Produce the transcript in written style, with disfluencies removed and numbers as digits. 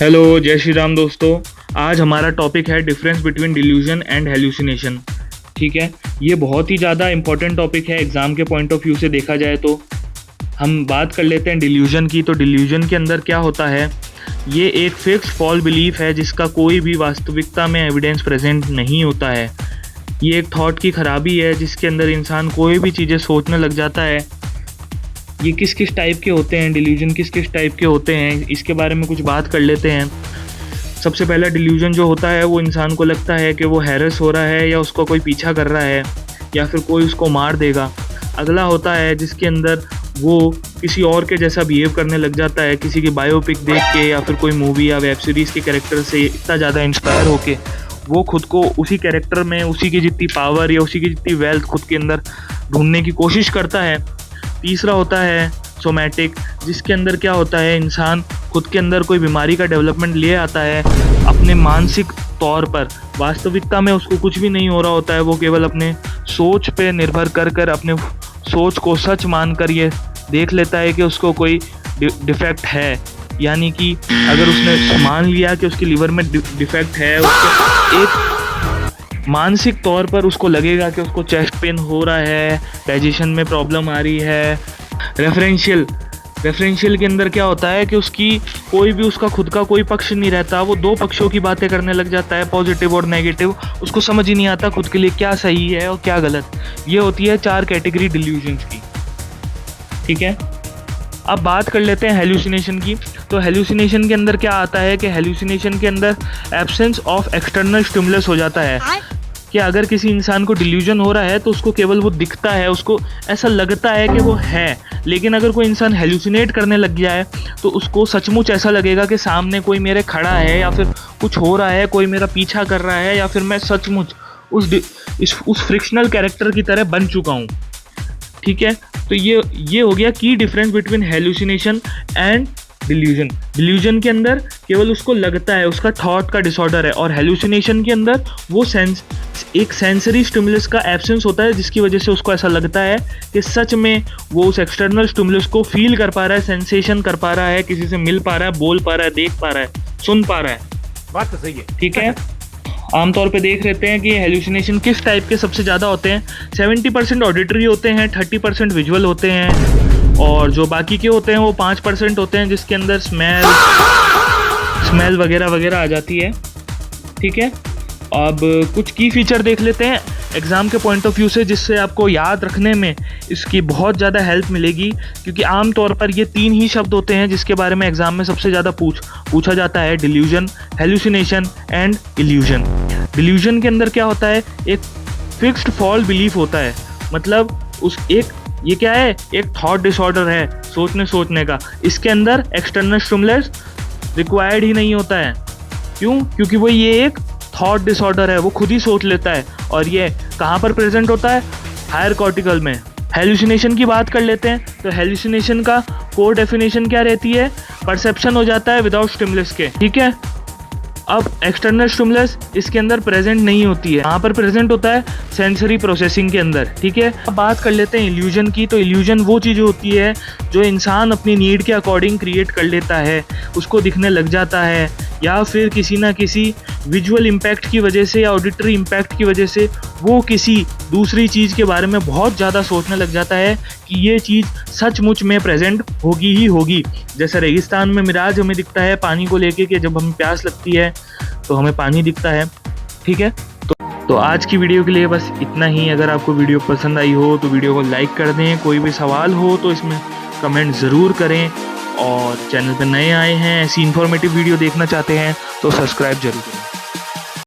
Hello, जय श्री राम दोस्तों। आज हमारा टॉपिक है difference between delusion and hallucination. ठीक है, ये बहुत ही ज़्यादा इंपॉर्टेंट टॉपिक है एग्ज़ाम के पॉइंट ऑफ व्यू से देखा जाए तो। हम बात कर लेते हैं डिल्यूजन की। तो डिल्यूजन के अंदर क्या होता है, ये एक फिक्स फॉल बिलीफ है जिसका कोई भी वास्तविकता में एविडेंस प्रेजेंट नहीं होता है। ये एक थॉट की खराबी है जिसके अंदर इंसान कोई भी चीज़ें सोचने लग जाता है। ये किस किस टाइप के होते हैं, डिल्यूजन किस किस टाइप के होते हैं, इसके बारे में कुछ बात कर लेते हैं। सबसे पहला डिल्यूजन जो होता है वो इंसान को लगता है कि वो हैरेस हो रहा है या उसको कोई पीछा कर रहा है या फिर कोई उसको मार देगा। अगला होता है जिसके अंदर वो किसी और के जैसा बिहेव करने लग जाता है, किसी की बायोपिक देख के या फिर कोई मूवी या वेब सीरीज़ के कैरेक्टर से इतना ज़्यादा इंस्पायर होके वो खुद को उसी कैरेक्टर में उसी की जितनी पावर या उसी की जितनी वेल्थ खुद के अंदर ढूंढने की कोशिश करता है। तीसरा होता है सोमैटिक, जिसके अंदर क्या होता है, इंसान खुद के अंदर कोई बीमारी का डेवलपमेंट लिए आता है अपने मानसिक तौर पर। वास्तविकता में उसको कुछ भी नहीं हो रहा होता है, वो केवल अपने सोच पे निर्भर कर कर अपने सोच को सच मानकर ये देख लेता है कि उसको कोई डिफेक्ट है। यानी कि अगर उसने मान लिया कि उसके लीवर में डिफेक्ट है, उसके एक मानसिक तौर पर उसको लगेगा कि उसको चेस्ट पेन हो रहा है, डाइजेशन में प्रॉब्लम आ रही है। रेफरेंशियल के अंदर क्या होता है कि उसकी कोई भी उसका खुद का कोई पक्ष नहीं रहता, वो दो पक्षों की बातें करने लग जाता है, पॉजिटिव और नेगेटिव। उसको समझ ही नहीं आता खुद के लिए क्या सही है और क्या गलत। ये होती है 4 कैटेगरी डिल्यूजन्स की। ठीक है, अब बात कर लेते हैं हेल्यूसिनेशन की। तो हेल्यूसिनेशन के अंदर क्या आता है कि हेल्यूसिनेशन के अंदर एब्सेंस ऑफ एक्सटर्नल स्टिमुलस हो जाता है कि अगर किसी इंसान को डिल्यूजन हो रहा है तो उसको केवल वो दिखता है, उसको ऐसा लगता है कि वो है। लेकिन अगर कोई इंसान हेल्यूसिनेट करने लग गया है तो उसको सचमुच ऐसा लगेगा कि सामने कोई मेरे खड़ा है या फिर कुछ हो रहा है, कोई मेरा पीछा कर रहा है या फिर मैं सचमुच उस फ्रिक्शनल कैरेक्टर की तरह बन चुका हूँ। ठीक है, तो ये हो गया की difference between hallucination and delusion. Delusion के अंदर केवल उसको लगता है, उसका थॉट का डिसऑर्डर है, और हेल्यूसिनेशन के अंदर वो एक सेंसरी स्टिमुलस का एब्सेंस होता है जिसकी वजह से उसको ऐसा लगता है कि सच में वो उस एक्सटर्नल स्टिमुलस को फील कर पा रहा है, सेंसेशन कर पा रहा है, किसी से मिल पा रहा है, बोल पा रहा है, देख पा रहा है, सुन पा रहा है। बात तो सही है। ठीक है, आमतौर पे देख लेते हैं कि हेल्यूसिनेशन किस टाइप के सबसे ज़्यादा होते हैं। 70% ऑडिटरी होते हैं, 30% विजुअल होते हैं, और जो बाकी के होते हैं वो 5% होते हैं जिसके अंदर स्मेल वगैरह वगैरह आ जाती है। ठीक है, अब कुछ की फीचर देख लेते हैं एग्ज़ाम के पॉइंट ऑफ व्यू से, जिससे आपको याद रखने में इसकी बहुत ज़्यादा हेल्प मिलेगी, क्योंकि आम तौर पर ये 3 ही शब्द होते हैं जिसके बारे में एग्ज़ाम में सबसे ज़्यादा पूछा जाता है: delusion, hallucination and illusion. Delusion के अंदर क्या होता है, एक फिक्स्ड फॉल बिलीफ होता है। मतलब ये क्या है, एक थॉट डिसऑर्डर है सोचने का। इसके अंदर एक्सटर्नल स्टिमुलस रिक्वायर्ड ही नहीं होता है। क्यों? क्योंकि वो ये एक थॉट डिसऑर्डर है, वो खुद ही सोच लेता है। और ये कहाँ पर प्रेजेंट होता है? हायर कॉर्टिकल में। हेल्यूसिनेशन की बात कर लेते हैं। तो हेल्यूसिनेशन का कोर डेफिनेशन क्या रहती है? परसेप्शन हो जाता है विदाउट स्टिमुलस के। ठीक है, अब एक्सटर्नल स्टिमुलस इसके अंदर प्रेजेंट नहीं होती है, यहाँ पर प्रेजेंट होता है सेंसरी प्रोसेसिंग के अंदर। ठीक है, अब बात कर लेते हैं इल्यूजन की। तो इल्यूजन वो चीज़ होती है जो इंसान अपनी नीड के अकॉर्डिंग क्रिएट कर लेता है, उसको दिखने लग जाता है, या फिर किसी ना किसी विजुअल इम्पैक्ट की वजह से या ऑडिटरी इम्पैक्ट की वजह से वो किसी दूसरी चीज़ के बारे में बहुत ज़्यादा सोचने लग जाता है कि ये चीज़ सचमुच में प्रेजेंट होगी ही होगी। जैसे रेगिस्तान में मिराज हमें दिखता है पानी को लेके कि जब हमें प्यास लगती है तो हमें पानी दिखता है। ठीक है, तो आज की वीडियो के लिए बस इतना ही। अगर आपको वीडियो पसंद आई हो तो वीडियो को लाइक कर दें, कोई भी सवाल हो तो इसमें कमेंट ज़रूर करें, और चैनल पर नए आए हैं, ऐसी इन्फॉर्मेटिव वीडियो देखना चाहते हैं तो सब्सक्राइब जरूर करें।